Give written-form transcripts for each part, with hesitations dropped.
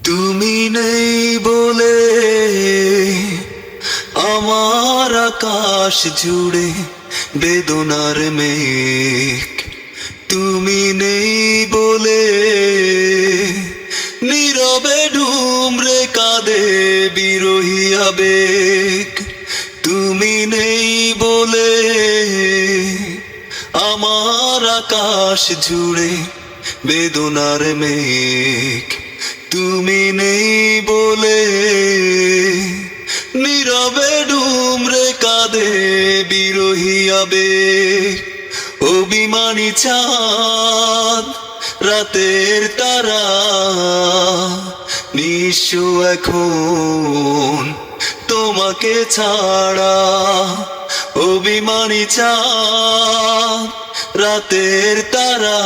তুমি নেই বলে আমার আকাশ জুড়ে বেদনার মেঘ। তুমি নেই বলে নীরবে ডুমরে কাঁদে বিরহী আবেগ। তুমি নেই বলে আমার আকাশ জুড়ে বেদনার মেঘ। তুমি নেই বলে নীরবে ডুমরে কাঁদে বিরহী আবেগ। অভিমানী চাঁদ রাতের তারা নিঃস্ব এখন তোমাকে ছাড়া। অভিমানী চাঁদ রাতের তারা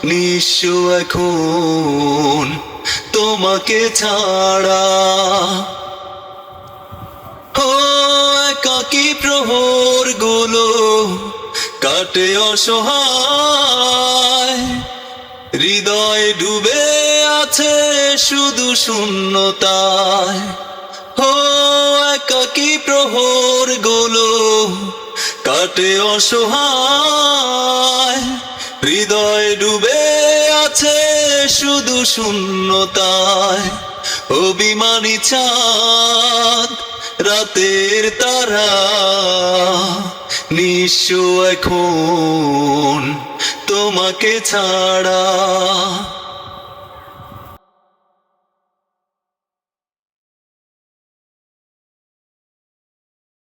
নিঃস্ব এখন তোমাকে ছাড়া। ও একাকী প্রহর গুলো কাটে অসহায়, হৃদয় ডুবে আছে শুধু শূন্যতায়। ও একাকী প্রহর গুলো কাটে অসহায়, হৃদয় ডুবে আছে শুধু শূন্যতায়। অভিমানী চাঁদ রাতের তারা নিঃস্ব এখন তোমাকে ছাড়া।